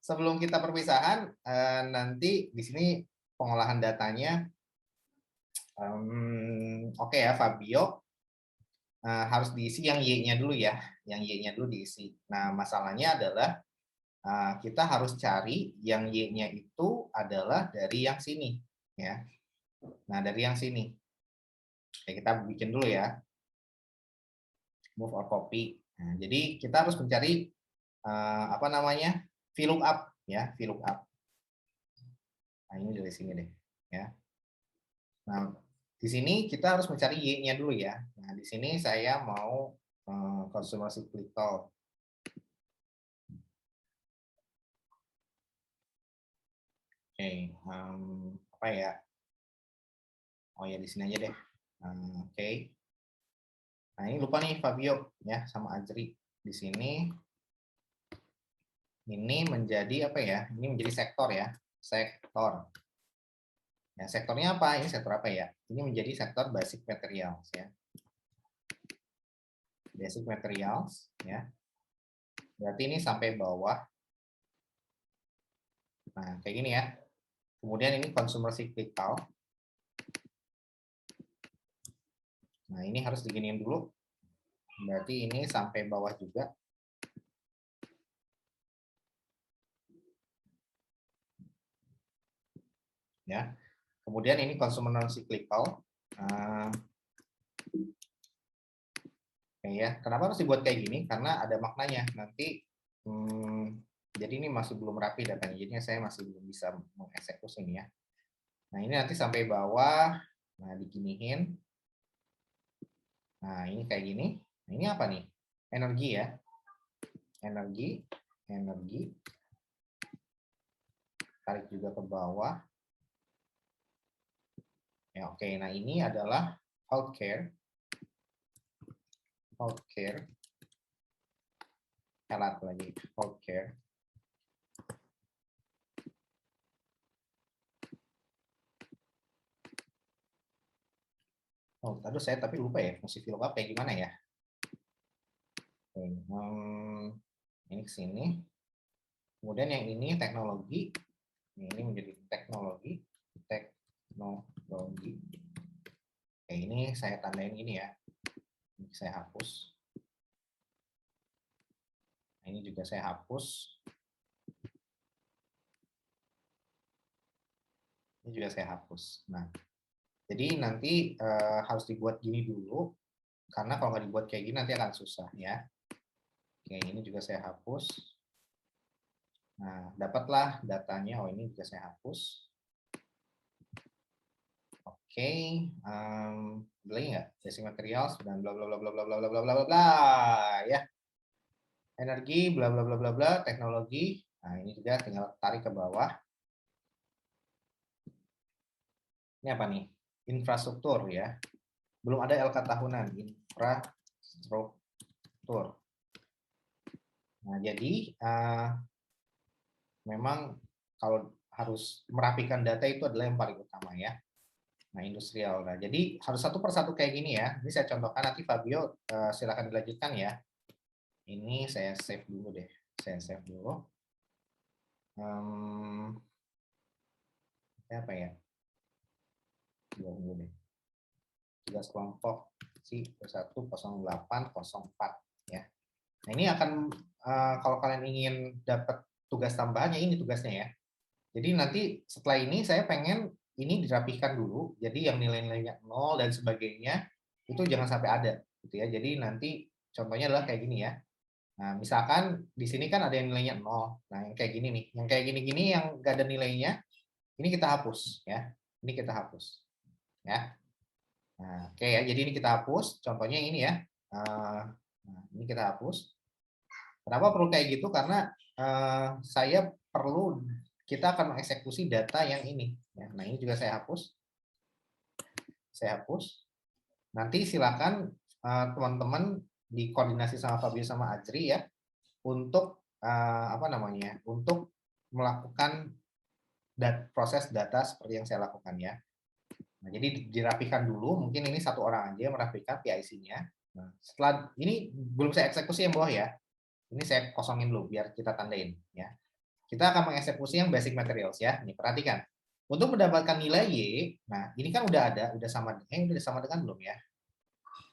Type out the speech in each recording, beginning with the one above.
sebelum kita perpisahan, nanti di sini pengolahan datanya, oke ya, Fabio, harus diisi yang Y-nya dulu ya, yang Y-nya dulu diisi. Nah, masalahnya adalah kita harus cari yang Y-nya itu adalah dari yang sini, ya. Nah, dari yang sini. Oke, kita bikin dulu ya. Move or copy. Nah, jadi kita harus mencari apa namanya? VLOOKUP ya, VLOOKUP. Nah, ini dari sini deh, ya. Nah, di sini kita harus mencari Y-nya dulu ya. Nah, di sini saya mau consumer cyclical. Oke, apa ya? Oh ya, di sini aja deh. Oke. Nah, ini lupa nih Fabio ya sama Ajri. Di sini ini menjadi apa ya? Ini menjadi sektor ya. Sektor. Ya, sektornya apa? Ini sektor apa ya? Ini menjadi sektor basic materials ya. Basic materials ya. Berarti ini sampai bawah. Nah, kayak gini ya. Kemudian ini consumer cyclical. Nah, ini harus diginiin dulu. Berarti ini sampai bawah juga. Ya. Kemudian ini consumer non cyclical. Ya, kenapa harus dibuat kayak gini? Karena ada maknanya. Nanti jadi ini masih belum rapi datanya. Jadinya saya masih belum bisa mengeksekusi ini ya. Nah, ini nanti sampai bawah. Nah, diginiin. Nah, ini kayak gini. Nah, ini apa nih? Energi ya. Energi. Tarik juga ke bawah. Ya, oke. Nah, ini adalah healthcare. Health lagi. Healthcare. Oh, aduh saya tapi lupa ya, mesti VLOOKUP kayak gimana ya? Oke, ini ke sini. Kemudian yang ini teknologi. Ini menjadi teknologi. Oke, ini saya tandain ini ya. Ini saya hapus. Nah, ini juga saya hapus. Ini juga saya hapus. Nah, jadi nanti harus dibuat gini dulu. Karena kalau nggak dibuat kayak gini nanti akan susah ya. Oke, ini juga saya hapus. Nah, dapatlah datanya. Oh, ini juga saya hapus. Oke, beli nggak? Basic materials dan bla bla bla bla bla bla bla bla bla bla ya. Energi bla bla bla bla bla, teknologi. Nah, ini juga tinggal tarik ke bawah. Ini apa nih? Infrastruktur ya. Belum ada LK tahunan, infrastruktur. Nah, jadi memang kalau harus merapikan data itu adalah yang paling utama ya. Nah, industrial. Nah, jadi harus satu persatu kayak gini ya. Ini saya contohkan, nanti Fabio silakan dilanjutkan ya. Ini saya save dulu deh. Saya save dulu. Apa ya? Dulu deh. 13 kelompok C10804 ya. Nah, ini akan kalau kalian ingin dapat tugas tambahannya, ini tugasnya ya. Jadi nanti setelah ini saya pengen ini dirapihkan dulu. Jadi yang nilai-nilainya 0 dan sebagainya itu jangan sampai ada gitu ya. Jadi nanti contohnya adalah kayak gini ya. Nah, misalkan di sini kan ada yang nilainya 0. Nah, yang kayak gini nih. Yang kayak gini-gini yang enggak ada nilainya, ini kita hapus ya. Ini kita hapus. Ya. Nah, oke ya. Jadi ini kita hapus. Contohnya ini ya. Nah, ini kita hapus. Kenapa perlu kayak gitu? Karena saya perlu, kita akan mengeksekusi data yang ini. Ya. Nah, ini juga saya hapus. Saya hapus. Nanti silakan teman-teman dikoordinasi sama Fabio sama Ajri ya untuk apa namanya? Untuk melakukan proses data seperti yang saya lakukan ya. Nah, jadi dirapikan dulu, mungkin ini satu orang aja yang merapikan PIC-nya. Nah, setelah ini belum saya eksekusi yang bawah ya. Ini saya kosongin dulu biar kita tandain ya. kita akan mengeksekusi yang basic materials ya. Nih, perhatikan. Untuk mendapatkan nilai Y, nah ini kan udah ada, udah sama dengan belum ya?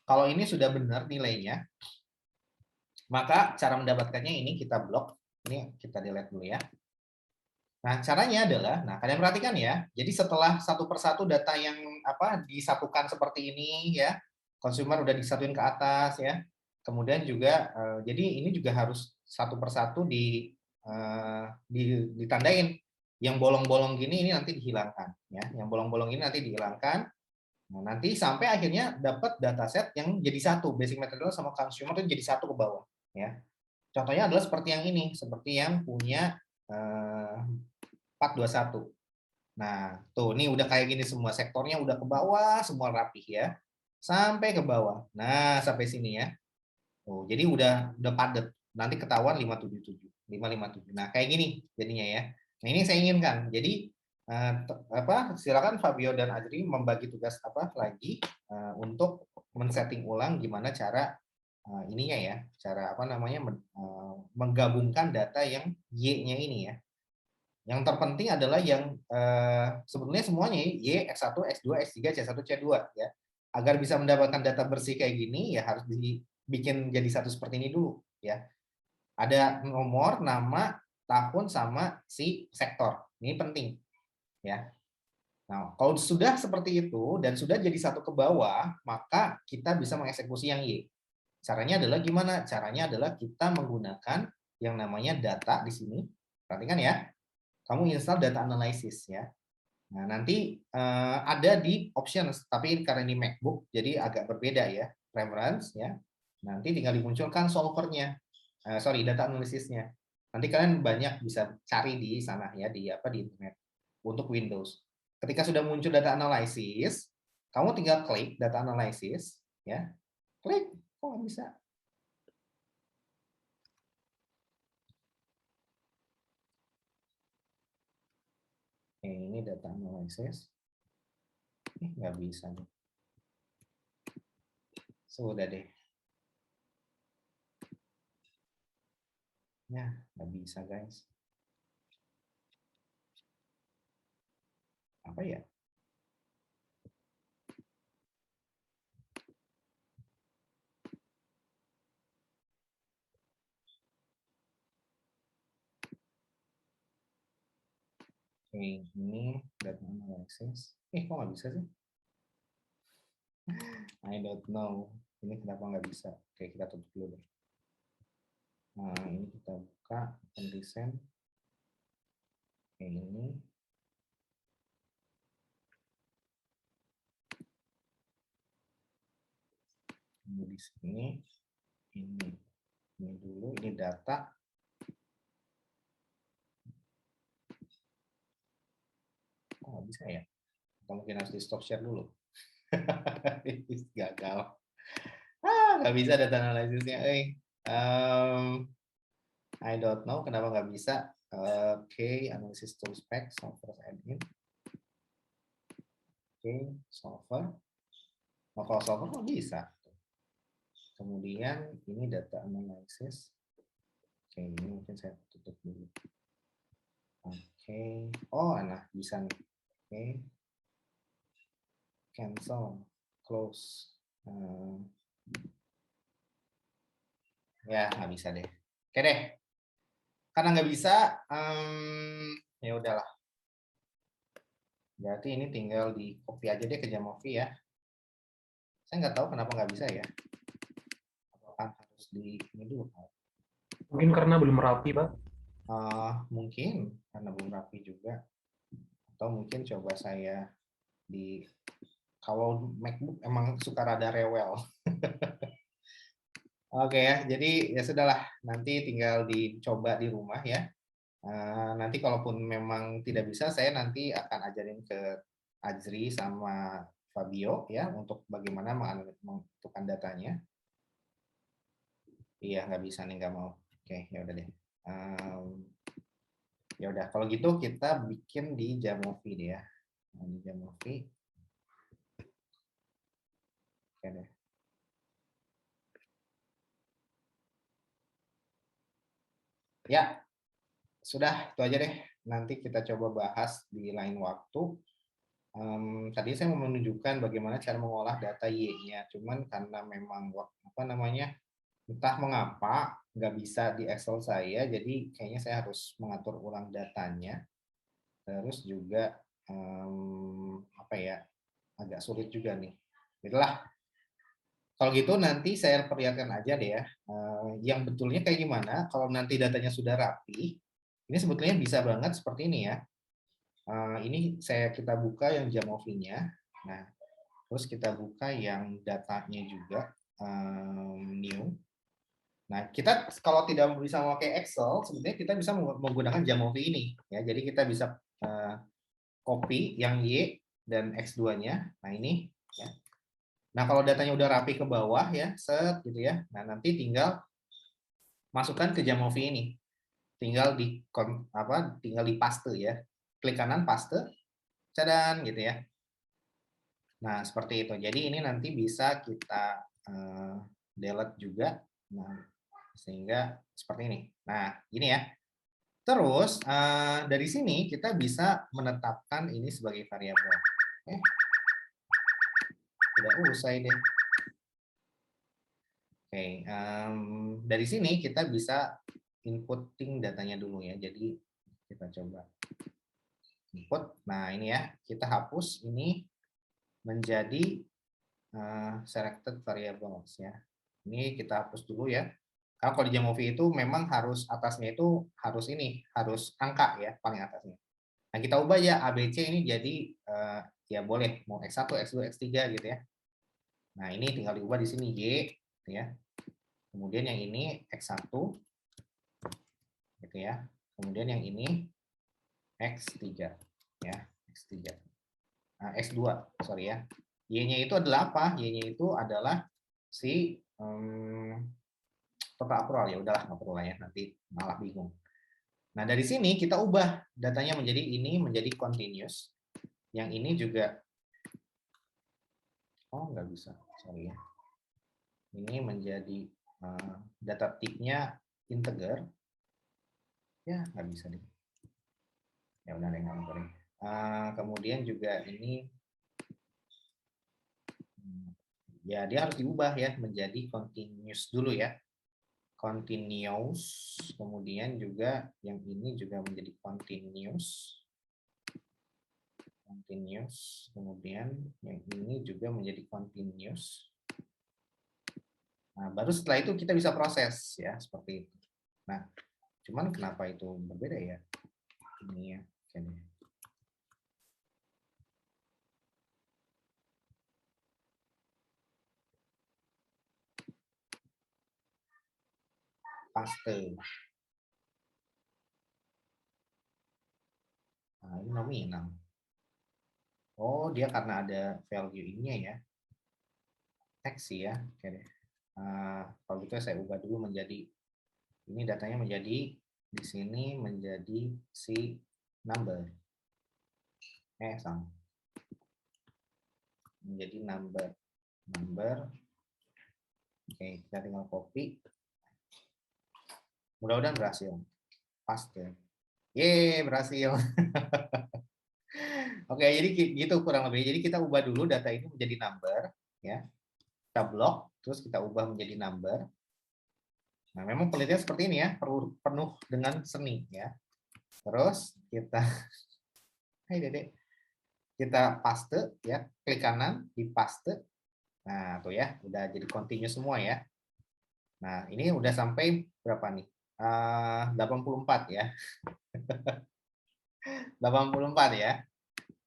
Kalau ini sudah benar nilainya, maka cara mendapatkannya ini kita blok. Ini kita delete dulu ya. Nah, caranya adalah, nah kalian perhatikan ya. Jadi setelah satu persatu data yang disatukan seperti ini ya, konsumer udah disatuin ke atas ya. Kemudian juga, jadi ini juga harus satu persatu ditandain. Yang bolong-bolong gini ini nanti dihilangkan ya. Yang bolong-bolong ini nanti dihilangkan. Nah, nanti sampai akhirnya dapat dataset yang jadi satu, basic material sama consumer itu jadi satu ke bawah ya. Contohnya adalah seperti yang ini, seperti yang punya 421. Nah, tuh nih udah kayak gini semua, sektornya udah ke bawah, semua rapih ya. Sampai ke bawah. Nah, sampai sini ya. Oh, jadi udah padat. Nanti ketahuan 577, 557. Nah, kayak gini jadinya ya. Nah, ini saya inginkan. Jadi silakan Fabio dan Adri membagi tugas lagi untuk men-setting ulang gimana cara ininya ya, cara menggabungkan data yang Y-nya ini ya. Yang terpenting adalah yang sebetulnya semuanya Y, X1, X2, X3, C1, C2 ya. Agar bisa mendapatkan data bersih kayak gini ya harus dibikin jadi satu seperti ini dulu ya. Ada nomor, nama, tahun sama si sektor. Ini penting ya. Nah, kalau sudah seperti itu dan sudah jadi satu ke bawah, maka kita bisa mengeksekusi yang Y. Caranya adalah gimana? Caranya adalah kita menggunakan yang namanya data di sini. Perhatikan ya. Kamu install data analysis ya. Nah, nanti ada di options, tapi karena ini MacBook jadi agak berbeda ya, preference ya. Nanti tinggal dimunculkan solvernya. Data analisisnya. Nanti kalian banyak bisa cari di sana ya di internet untuk Windows. Ketika sudah muncul data analysis, kamu tinggal klik data analysis ya. Klik, kok nggak bisa? Ini data analysis. Nggak bisa nih. Sudah deh. Ya, nggak bisa guys. Apa ya? Oke, ini data analysis. Kok nggak bisa sih? I don't know. Ini kenapa nggak bisa? Oke, kita tutup dulu deh. Nah, ini kita buka, open design. Oke, ini. Ini di sini. Ini dulu, ini data. Kok nggak bisa ya? Atau mungkin harus di stop share dulu. Gagal. Nggak bisa data analisisnya. I don't know kenapa nggak bisa. Oke, analysis tool spec, solver admin. Oke, solver. Oh, kalau solver kok bisa. Kemudian ini data analysis. Oke, ini mungkin saya tutup dulu. Oke. Oh, nah bisa nih. Oke. Cancel, close. Ya, nggak bisa deh. Oke deh. Karena nggak bisa, ya udahlah. Berarti ini tinggal di copy aja deh ke Jamovi ya. Saya nggak tahu kenapa nggak bisa ya. Apakah harus di ini dulu? Mungkin karena belum rapi, Pak. Mungkin karena belum rapi juga. Atau mungkin coba saya kalau MacBook emang suka rada rewel. Oke ya, jadi ya sudahlah. Nanti tinggal dicoba di rumah ya. Nanti kalaupun memang tidak bisa, saya nanti akan ajarin ke Azri sama Fabio ya untuk bagaimana menentukan datanya. Iya nggak bisa nih, nggak mau. Oke, ya udah deh. Ya udah kalau gitu kita bikin di Jamovi deh ya. Di Jamovi. Oke deh. Ya, sudah itu aja deh. Nanti kita coba bahas di lain waktu. Tadi saya mau menunjukkan bagaimana cara mengolah data Y-nya, cuman karena memang apa namanya, entah mengapa nggak bisa di Excel saya, jadi kayaknya saya harus mengatur ulang datanya. Terus juga apa ya, agak sulit juga nih. Itulah. Kalau gitu nanti saya perlihatkan aja deh ya, yang betulnya kayak gimana. Kalau nanti datanya sudah rapi, ini sebetulnya bisa banget seperti ini ya. Ini kita buka yang Jamovi-nya. Nah, terus kita buka yang datanya juga, new. Nah, kita kalau tidak bisa memakai Excel, sebetulnya kita bisa menggunakan Jamovi ini. Ya, jadi kita bisa copy yang Y dan X2-nya. Nah, ini. Ya. Nah, kalau datanya udah rapi ke bawah ya, set gitu ya. Nah, nanti tinggal masukkan ke Jamovi ini. Tinggal tinggal di paste ya. Klik kanan paste, cadan gitu ya. Nah, seperti itu. Jadi ini nanti bisa kita delete juga. Nah, sehingga seperti ini. Nah, ini ya. Terus dari sini kita bisa menetapkan ini sebagai variabel. Udah usai deh. Oke, dari sini kita bisa inputting datanya dulu ya. Jadi kita coba input. Nah ini ya, kita hapus ini menjadi selected variables ya. Ini kita hapus dulu ya. Karena kalau di Jamovi itu memang harus atasnya itu harus ini, harus angka ya paling atasnya. Nah kita ubah ya ABC ini jadi ya boleh mau X1, X2, X3 gitu ya. Nah ini tinggal diubah di sini Y ya. Kemudian yang ini X1 gitu ya. Kemudian yang ini X3 ya, X3. Nah, X2, sorry ya. Y-nya itu adalah apa? Y-nya itu adalah si total accrual, ya udahlah nggak perlu lah ya, nanti malah bingung. Nah, dari sini kita ubah datanya menjadi ini menjadi continuous. Yang ini juga nggak bisa, sorry ya. Ini menjadi data tipenya integer. Ya, nggak bisa deh. Ya udah deh, nggak apa-apa deh. Kemudian juga ini ya dia harus diubah ya menjadi continuous dulu ya. Continuous, kemudian juga yang ini juga menjadi continuous. Continuous, kemudian yang ini juga menjadi continuous. Nah, baru setelah itu kita bisa proses ya seperti itu. Nah, cuman kenapa itu berbeda ya? Ini ya. Paste. Nah, ini nominal. Oh, dia karena ada value-nya ya. Teks sih ya. Oke deh. Kalau gitu saya ubah dulu menjadi ini datanya menjadi di sini menjadi si number. Sama. Menjadi number. Oke, kita tinggal copy. Mudah-mudahan berhasil. Paste. Yeay, berhasil. Oke, jadi gitu kurang lebih. Jadi kita ubah dulu data ini menjadi number, ya. Kita blok, terus kita ubah menjadi number. Nah, memang penelitian seperti ini ya, penuh dengan seni ya. Terus kita, hai Dede, kita paste ya, klik kanan di paste. Nah, tuh ya, udah jadi continue semua ya. Nah, ini udah sampai berapa nih? 84 ya. 84 ya.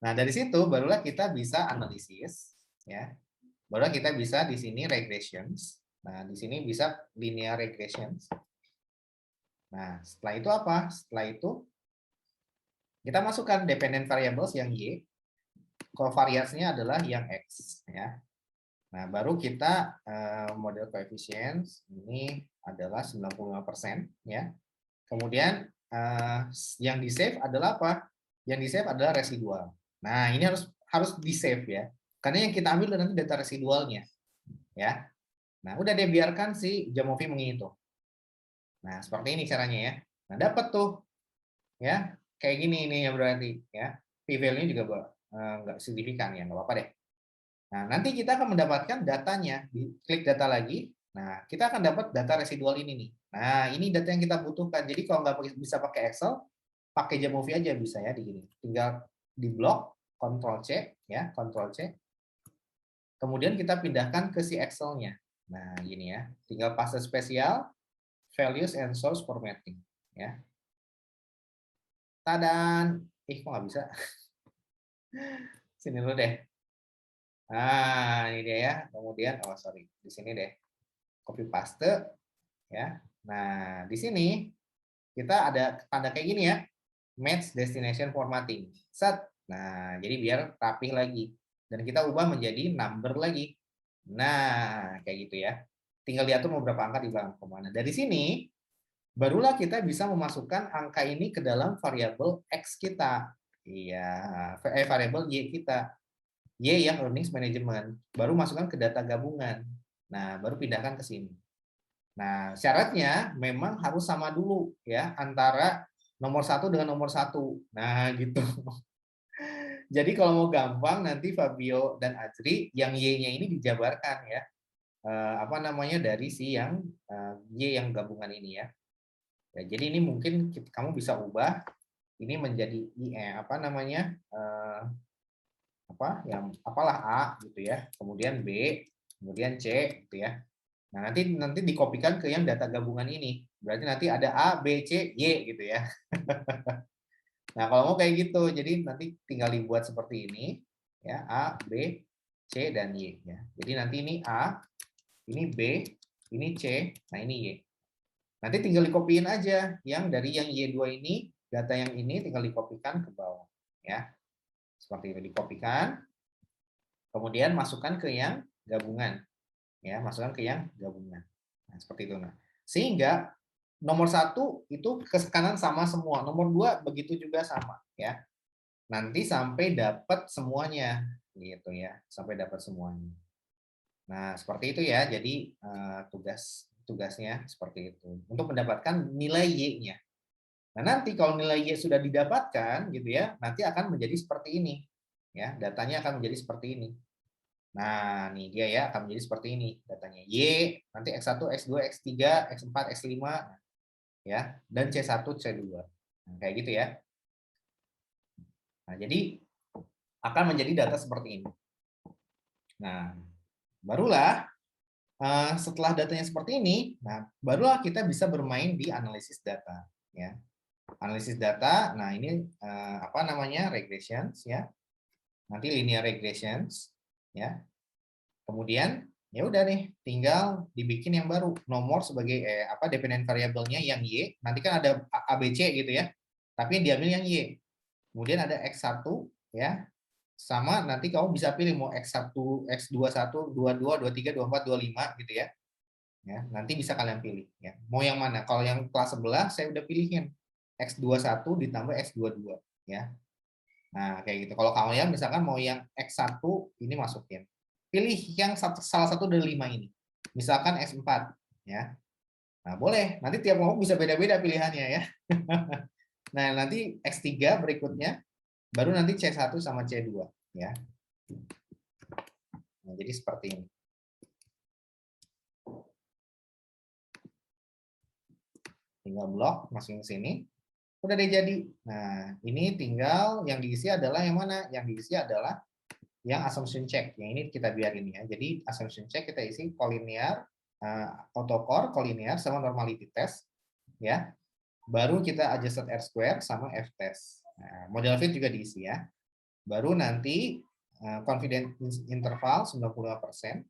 Nah, dari situ barulah kita bisa analisis ya. Barulah kita bisa di sini regressions. Nah, di sini bisa linear regressions. Nah, setelah itu apa? Setelah itu kita masukkan dependent variables yang Y, covariance-nya adalah yang X ya. Nah, baru kita model coefficients ini adalah 95% ya. Kemudian yang di save adalah apa? Yang di save adalah residual. Nah, ini harus di save ya. Karena yang kita ambil nanti data residualnya ya. Nah, udah dia biarkan si Jamovi menghitung. Nah, seperti ini caranya ya. Nah, dapat tuh Ya, kayak gini ini ya berarti ya. P-value juga nggak signifikan ya, nggak apa-apa deh. Nah, nanti kita akan mendapatkan datanya. Klik data lagi. Nah, kita akan dapat data residual ini nih. Nah, ini data yang kita butuhkan. Jadi kalau nggak bisa pakai Excel, pakai Jamovie aja bisa ya di sini. Tinggal di blok, Ctrl C ya, Ctrl C. Kemudian kita pindahkan ke si Excel-nya. Nah, gini ya. Tinggal paste spesial, values and source formatting ya. Tadan. Kok nggak bisa? Sini dulu deh. Nah, ini dia ya. Kemudian, oh sorry, di sini deh. Copy paste ya. Nah, di sini kita ada tanda kayak gini ya. Match destination formatting. Set. Nah, jadi biar rapih lagi. Dan kita ubah menjadi number lagi. Nah, kayak gitu ya. Tinggal diatur beberapa angka di belakang kemana. Dari sini, barulah kita bisa memasukkan angka ini ke dalam variabel X kita. Iya, variabel Y kita. Y yang earnings management. Baru masukkan ke data gabungan. Nah, baru pindahkan ke sini. Nah, syaratnya memang harus sama dulu ya antara nomor satu dengan nomor satu. Nah, gitu. Jadi kalau mau gampang nanti Fabio dan Ajri yang Y-nya ini dijabarkan ya. Apa namanya dari si yang Y yang gabungan ini ya. Ya, jadi ini mungkin kamu bisa ubah ini menjadi apa namanya apa yang apalah A gitu ya, kemudian B, kemudian C gitu ya. Nah, nanti dikopikan ke yang data gabungan ini. Berarti nanti ada A, B, C, Y gitu ya. Nah, kalau mau kayak gitu, jadi nanti tinggal dibuat seperti ini ya, A, B, C dan Y ya. Jadi nanti ini A, ini B, ini C, nah ini Y. Nanti tinggal dikopiin aja yang dari yang Y2 ini, data yang ini tinggal dikopikan ke bawah ya. Seperti itu dikopikan, kemudian masukkan ke yang gabungan ya, masukkan ke yang gabungan. Nah, seperti itu. Nah, sehingga nomor satu itu ke kanan sama semua, nomor dua begitu juga sama ya. Nanti sampai dapat semuanya gitu ya, sampai dapat semuanya. Nah, seperti itu ya. Jadi tugasnya seperti itu untuk mendapatkan nilai Y-nya. Nah, nanti kalau nilai Y sudah didapatkan gitu ya, nanti akan menjadi seperti ini. Ya, datanya akan menjadi seperti ini. Nah, nih dia ya akan menjadi seperti ini datanya. Y, nanti X1, X2, X3, X4, X5 ya, dan C1, C2. Nah, kayak gitu ya. Nah, jadi akan menjadi data seperti ini. Nah, barulah setelah datanya seperti ini, nah barulah kita bisa bermain di analisis data ya. Analisis data, nah ini apa namanya? Regressions ya. Nanti linear regressions ya. Kemudian ya udah nih, tinggal dibikin yang baru, nomor sebagai apa dependent variabelnya yang Y, nanti kan ada ABC gitu ya, tapi yang diambil yang Y. Kemudian ada X1 ya, sama nanti kamu bisa pilih mau X1, X21, 22, 23, 24, 25 gitu ya. Ya, nanti bisa kalian pilih ya. Mau yang mana? Kalau yang kelas sebelah saya udah pilihin X21 ditambah X22 ya. Nah, kayak gitu. Kalau kamu ya misalkan mau yang X1 ini masukin. Pilih yang salah satu dari 5 ini. Misalkan X4 ya. Nah, boleh. Nanti tiap kelompok bisa beda-beda pilihannya ya. Nah, nanti X3 berikutnya baru nanti C1 sama C2 ya. Nah, jadi seperti ini. Tinggal blok masukin ke sini. Udah deh jadi. Nah, ini tinggal yang diisi adalah yang mana? Yang diisi adalah yang assumption check. Yang ini kita biarin ya. Jadi assumption check kita isi collinear, autocore, collinear sama normality test ya. Baru kita adjusted R square sama F test. Nah, model fit juga diisi ya. Baru nanti confidence interval 95%.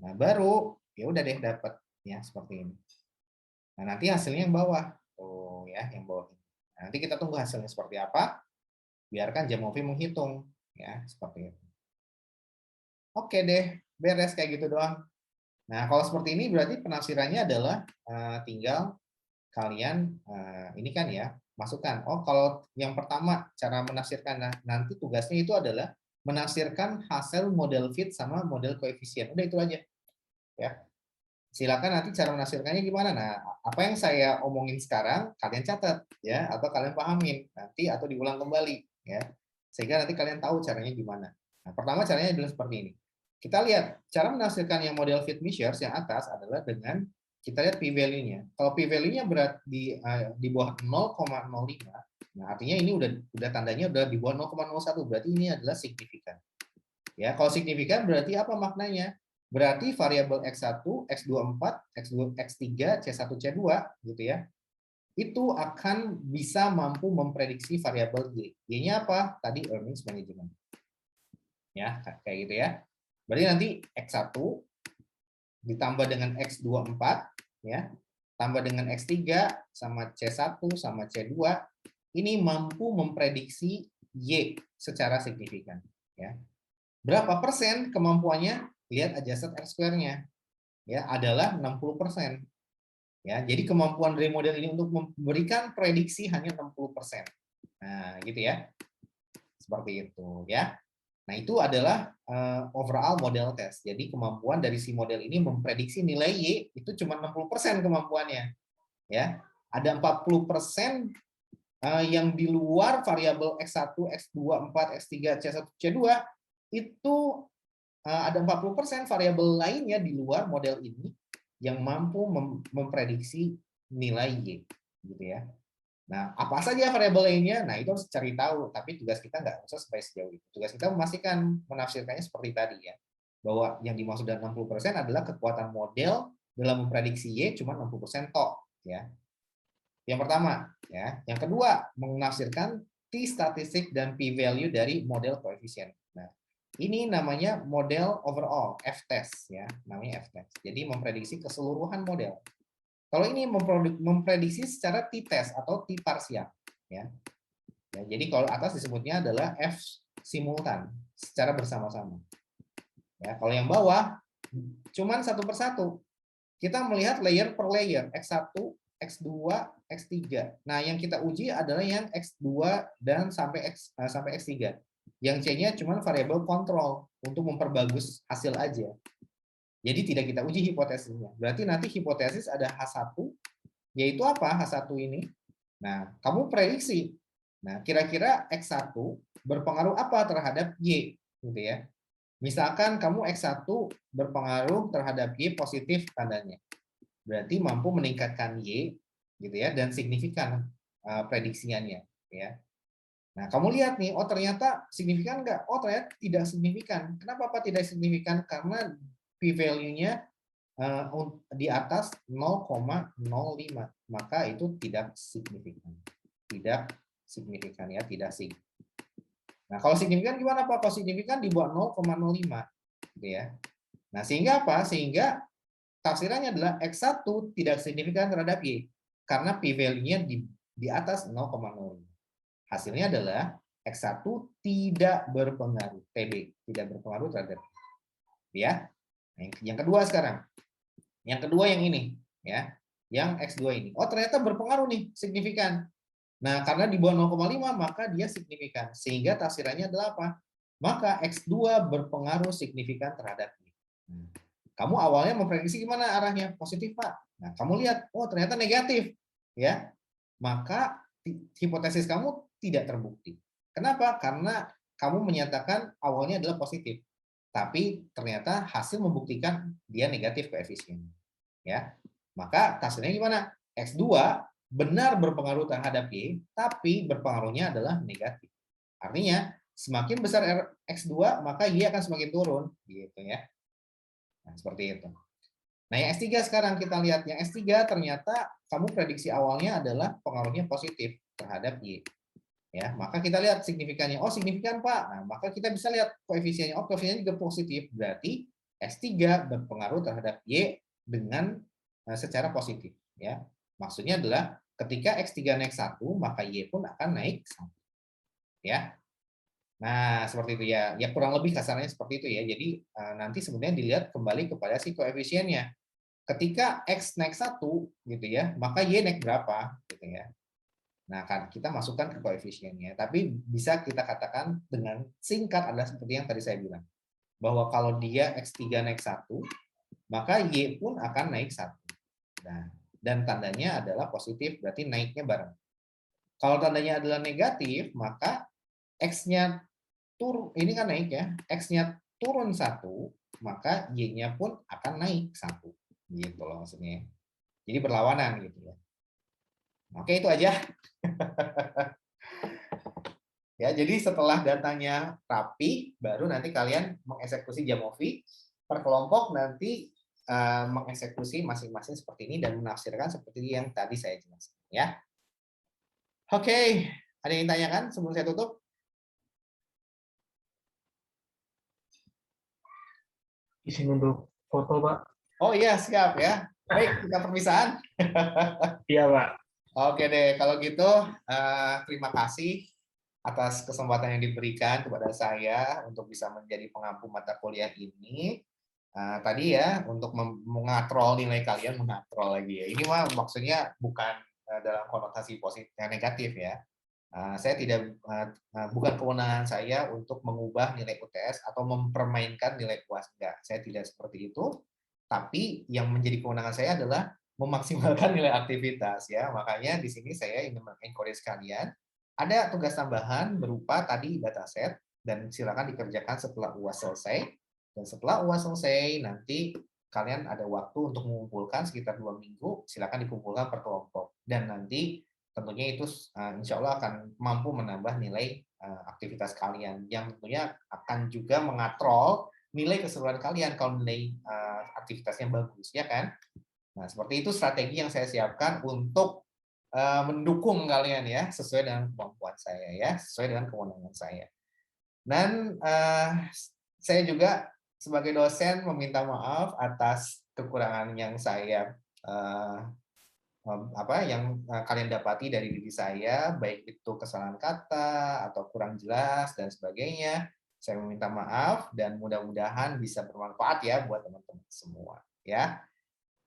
Nah, baru ya udah deh dapat ya seperti ini. Nah, nanti hasilnya yang bawah. Tuh ya, yang bawah ini. Nah, nanti kita tunggu hasilnya seperti apa. Biarkan Jamovie menghitung ya, seperti itu. Oke deh, beres kayak gitu doang. Nah, kalau seperti ini berarti penafsirannya adalah tinggal kalian ini kan ya, masukkan. Oh, kalau yang pertama cara menafsirkan, nah, nanti tugasnya itu adalah menafsirkan hasil model fit sama model koefisien. Udah itu aja. Ya. silakan nanti cara menafsirkannya gimana. Nah, apa yang saya omongin sekarang kalian catat ya, atau kalian pahamin nanti atau diulang kembali ya, sehingga nanti kalian tahu caranya gimana. Nah, pertama caranya adalah seperti ini. Kita lihat cara menafsirkan yang model fit measures yang atas adalah dengan kita lihat p-value-nya. Kalau p-value-nya berat di bawah 0,05, nah artinya ini udah tandanya udah di bawah 0,01, berarti ini adalah signifikan. Ya, kalau signifikan berarti apa maknanya? Berarti variabel X1, X24, X2, X3, C1, C2 gitu ya. Itu akan bisa mampu memprediksi variabel Y. Y-nya apa? Tadi earnings management. Ya, kayak gitu ya. Berarti nanti X1 ditambah dengan X24 ya, tambah dengan X3 sama C1 sama C2 ini mampu memprediksi Y secara signifikan ya. Berapa persen kemampuannya? Lihat adjusted R-square-nya. Ya, adalah 60%. Ya, jadi kemampuan dari model ini untuk memberikan prediksi hanya 60%. Nah, gitu ya. Seperti itu ya. Nah, itu adalah overall model test. Jadi kemampuan dari si model ini memprediksi nilai Y itu cuma 60% kemampuannya. Ya. Ada 40% yang di luar variabel X1, X24, X3, C1, C2 itu ada 40% variabel lainnya di luar model ini yang mampu memprediksi nilai Y, gitu ya. Nah, apa saja variabel lainnya? Nah, itu harus cari tahu. Tapi tugas kita nggak usah sampai sejauh itu. Tugas kita memastikan menafsirkannya seperti tadi ya, bahwa yang dimaksud dengan 60% adalah kekuatan model dalam memprediksi Y cuma 60% tok, ya. Yang pertama, ya. Yang kedua, menafsirkan t-statistik dan p-value dari model koefisien. Nah, ini namanya model overall, F-test ya, namanya F-test. Jadi memprediksi keseluruhan model. Kalau ini memprediksi secara t-test atau t-parsial ya. Ya, jadi kalau atas disebutnya adalah F simultan secara bersama-sama. Ya, kalau yang bawah cuman satu persatu. Kita melihat layer per layer, X1, X2, X3. Nah, yang kita uji adalah yang X2 dan sampai X3. Yang C-nya cuma variabel kontrol untuk memperbagus hasil aja. Jadi tidak kita uji hipotesisnya. Berarti nanti hipotesis ada H1, yaitu apa H1 ini? Nah, kamu prediksi. Nah, kira-kira X1 berpengaruh apa terhadap Y, gitu ya. Misalkan kamu X1 berpengaruh terhadap Y positif tandanya. Berarti mampu meningkatkan Y gitu ya dan signifikan prediksiannya ya. Nah, kamu lihat nih, oh ternyata signifikan enggak? Oh ternyata tidak signifikan. Kenapa Pak tidak signifikan? Karena p-value-nya di atas 0,05, maka itu tidak signifikan. Tidak signifikan ya, tidak sig. Nah, kalau signifikan gimana Pak? Kalau signifikan di bawah 0,05 gitu ya. Nah, sehingga apa? Sehingga tafsirannya adalah X1 tidak signifikan terhadap Y karena p-value-nya di atas 0,05. Hasilnya adalah X1 tidak berpengaruh, TB, tidak berpengaruh terhadap Y. Ya. Yang kedua sekarang. Yang kedua yang ini, ya. Yang X2 ini. Oh, ternyata berpengaruh nih, signifikan. Nah, karena di bawah 0,5 maka dia signifikan. Sehingga tafsirannya adalah apa? Maka X2 berpengaruh signifikan terhadap Y. Kamu awalnya memprediksi gimana arahnya? Positif, Pak. Nah, kamu lihat, oh ternyata negatif. Ya. Maka hipotesis kamu tidak terbukti. Kenapa? Karena kamu menyatakan awalnya adalah positif. Tapi ternyata hasil membuktikan dia negatif koefisien. Ya. Maka tafsirnya gimana? X2 benar berpengaruh terhadap Y, tapi berpengaruhnya adalah negatif. Artinya, semakin besar X2, maka Y akan semakin turun. Gitu ya. Nah, seperti itu. Nah, yang S3 sekarang kita lihat. Yang S3 ternyata kamu prediksi awalnya adalah pengaruhnya positif terhadap Y. Ya, maka kita lihat signifikannya. Oh, signifikan, Pak. Nah, maka kita bisa lihat koefisiennya. Oh, koefisiennya juga positif. Berarti S3 berpengaruh terhadap Y dengan secara positif, ya. Maksudnya adalah ketika X3 naik 1, maka Y pun akan naik 1. Ya. Nah, seperti itu ya. Ya kurang lebih kasarnya seperti itu ya. Jadi nanti sebenarnya dilihat kembali kepada si koefisiennya. Ketika X naik 1 gitu ya, maka Y naik berapa gitu ya. Nah, kan kita masukkan ke koefisiennya. Tapi bisa kita katakan dengan singkat adalah seperti yang tadi saya bilang. Bahwa kalau dia X3 naik 1, maka Y pun akan naik 1. Nah, dan tandanya adalah positif, berarti naiknya bareng. Kalau tandanya adalah negatif, maka X-nya turun, ini kan naik ya, X-nya turun 1, maka Y-nya pun akan naik 1. Gitu loh maksudnya. Jadi berlawanan gitu ya. Oke, itu aja. Ya, jadi setelah datanya rapi, baru nanti kalian mengeksekusi Jamovi per kelompok, nanti mengeksekusi masing-masing seperti ini dan menafsirkan seperti yang tadi saya jelaskan ya. Oke, ada yang tanyakan sebelum saya tutup? Izin untuk foto, Pak. Oh iya, siap ya. Baik, kita perpisahan. Iya, Pak. Oke deh, kalau gitu terima kasih atas kesempatan yang diberikan kepada saya untuk bisa menjadi pengampu mata kuliah ini. Tadi ya, untuk mengatrol nilai kalian, mengatrol lagi ya. Ini mah maksudnya bukan dalam konotasi positif negatif ya. Saya tidak bukan kewenangan saya untuk mengubah nilai UTS atau mempermainkan nilai UAS, enggak. Saya tidak seperti itu. Tapi yang menjadi kewenangan saya adalah memaksimalkan nilai aktivitas ya. Makanya di sini saya ingin mengencourage kalian ada tugas tambahan berupa tadi dataset dan silakan dikerjakan setelah UAS selesai. Dan setelah UAS selesai nanti kalian ada waktu untuk mengumpulkan sekitar 2 minggu, silakan dikumpulkan per kelompok. Dan nanti tentunya itu insya Allah akan mampu menambah nilai aktivitas kalian yang tentunya akan juga mengatrol nilai keseluruhan kalian kalau nilai aktivitasnya bagus, ya kan? Nah, seperti itu strategi yang saya siapkan untuk mendukung kalian ya, sesuai dengan kemampuan saya ya, sesuai dengan kewenangan saya. Dan saya juga sebagai dosen meminta maaf atas kekurangan yang saya yang kalian dapati dari diri saya, baik itu kesalahan kata atau kurang jelas dan sebagainya. Saya meminta maaf dan mudah-mudahan bisa bermanfaat ya buat teman-teman semua ya.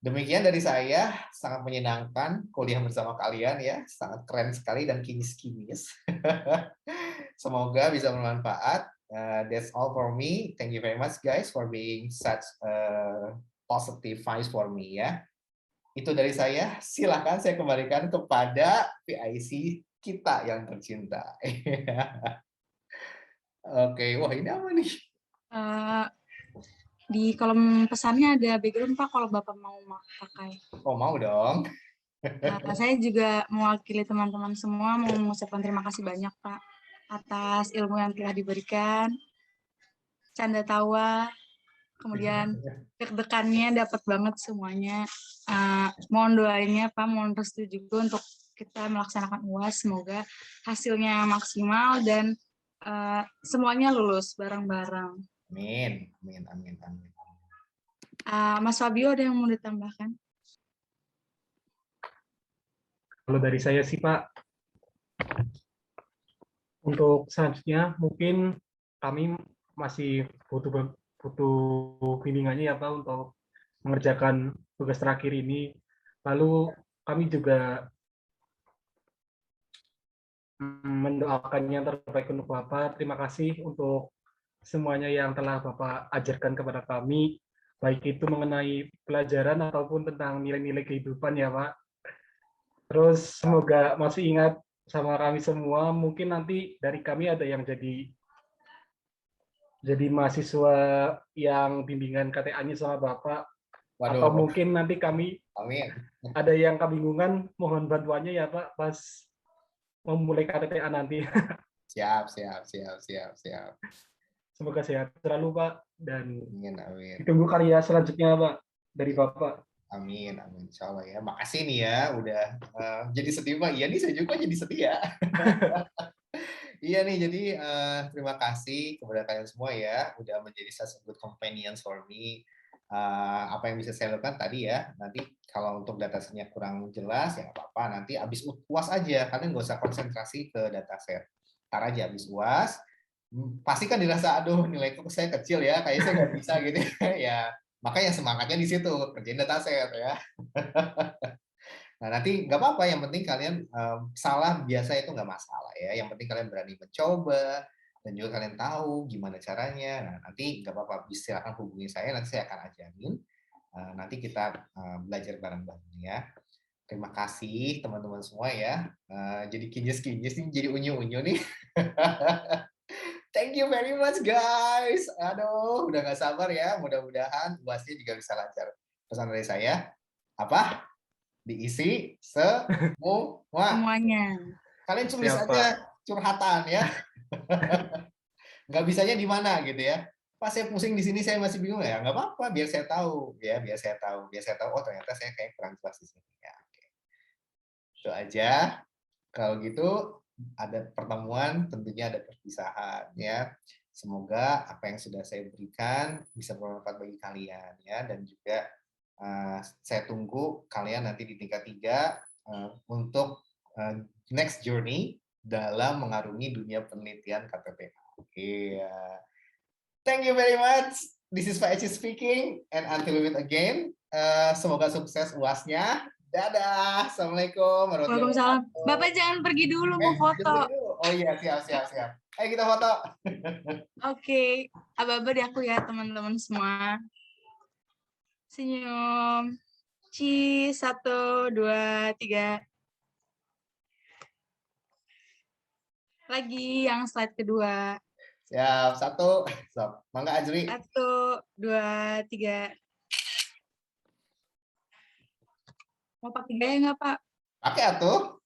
Demikian dari saya, sangat menyenangkan kuliah bersama kalian ya, sangat keren sekali dan kinis-kinis. Semoga bisa bermanfaat. That's all for me. Thank you very much guys for being such positive vibes for me ya. Itu dari saya. Silakan saya kembalikan kepada PIC kita yang tercinta. Oke, wah ini apa nih? Di kolom pesannya ada background Pak kalau Bapak mau pakai. Oh mau dong. Saya juga mewakili teman-teman semua mau mengucapkan terima kasih banyak Pak atas ilmu yang telah diberikan, canda tawa, kemudian deg-degannya dapat banget semuanya. Mohon doanya Pak, mohon restu juga untuk kita melaksanakan UAS, semoga hasilnya maksimal dan semuanya lulus bareng-bareng. Amin, amin, amin, amin. Mas Fabio ada yang mau ditambahkan? Kalau dari saya sih, Pak, untuk selanjutnya mungkin kami masih butuh bimbingannya ya Pak untuk mengerjakan tugas terakhir ini. Lalu kami juga mendoakan yang terbaik untuk Bapak. Terima kasih untuk semuanya yang telah Bapak ajarkan kepada kami, baik itu mengenai pelajaran ataupun tentang nilai-nilai kehidupan ya Pak. Terus semoga masih ingat sama kami semua. Mungkin nanti dari kami ada yang jadi mahasiswa yang bimbingan KTA-nya sama Bapak. Waduh. Atau mungkin nanti kami amin. Ada yang kebingungan, mohon bantuannya ya Pak pas memulai KTA nanti. Siap, siap, siap, siap, siap. Semoga sehat selalu Pak dan Amin, amin. ditunggu karya selanjutnya Pak dari Bapak. Amin, amin. Insya Allah ya. Makasih nih ya, udah jadi sedih Pak. Iya nih, saya juga jadi sedih ya. Iya nih, jadi terima kasih kepada kalian semua ya, udah menjadi such a good companions for me. Apa yang bisa saya lakukan tadi ya, nanti kalau untuk datasetnya kurang jelas ya nggak apa-apa, nanti habis UAS aja, kalian nggak usah konsentrasi ke dataset. Ntar aja habis UAS, pasti kan dirasa, aduh nilaiku saya kecil ya, kayaknya saya nggak bisa gitu ya. Makanya semangatnya di situ, kerjain dataset ya. Nah, nanti nggak apa-apa, yang penting kalian salah biasa itu nggak masalah ya. Yang penting kalian berani mencoba dan juga kalian tahu gimana caranya. Nah, nanti nggak apa-apa, silakan hubungi saya, nanti saya akan ajarin nanti kita belajar bareng-bareng ya. Terima kasih teman-teman semua ya. Jadi kinjes-kinjes nih, jadi unyu-unyu nih. Thank you very much guys. Aduh, udah gak sabar ya. Mudah-mudahan UASnya juga bisa lancar. Pesan dari saya, apa? Diisi semua. Semuanya. Kalian tulis Siap, aja curhatan ya. Nggak bisanya di mana gitu ya. Pas saya pusing di sini saya masih bingung ya. Nggak apa-apa, biar saya tahu ya, biar saya tahu. Oh ternyata saya kayak kurang jelas di sini ya. Oke. Itu aja. Kalau gitu ada pertemuan, tentunya ada perpisahan ya. Semoga apa yang sudah saya berikan bisa bermanfaat bagi kalian ya, dan juga saya tunggu kalian nanti di tingkat 3 untuk next journey dalam mengarungi dunia penelitian KPPA. Oke. Thank you very much. This is Pak Eci speaking, and until we meet again, semoga sukses UASnya. Dadah. Assalamualaikum warahmatullahi Waalaikumsalam. wabarakatuh. Bapak jangan pergi dulu, mau foto. Oh iya, siap. Ayo kita foto. Oke. Aba-aba di aku ya, teman-teman semua. Senyum. Cheese. 1, 2, 3. Lagi yang slide kedua. Siap, 1. Stop. Mangga Ajri. 1, 2, 3. Mau pakai gaya nggak, Pak? Pakai atuh.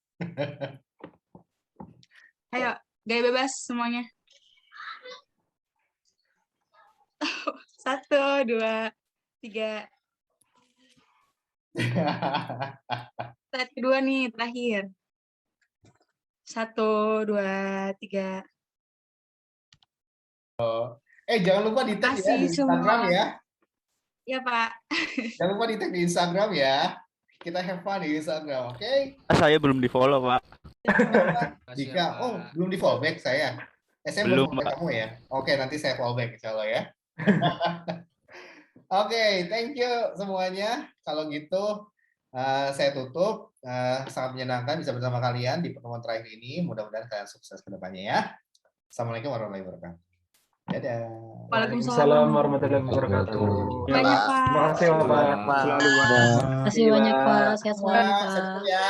Ayo, gaya bebas semuanya. 1, 2, 3. Slide kedua nih, terakhir. 1, 2, 3. Jangan lupa di tag ya di Kasih Instagram semua. ya. Ya, Pak. Jangan lupa di tag di Instagram ya. Kita have fun di Instagram, oke? Saya belum di-follow, Pak. Jika, belum di follow back saya. Saya belum Belum, follow back Pak. kamu ya. Oke, nanti saya follow back insya Allah ya. Oke, thank you semuanya. Kalau gitu, saya tutup. Sangat menyenangkan bisa bersama kalian di pertemuan terakhir ini. Mudah-mudahan kalian sukses ke depannya ya. Assalamualaikum warahmatullahi wabarakatuh. Dadah. Waalaikumsalam warahmatullahi wabarakatuh. Banyak, Pak. Terima kasih, Bapak. Selalu Terima kasih banyak Pak, sehat selalu Semua, Pak. saya tutup ya.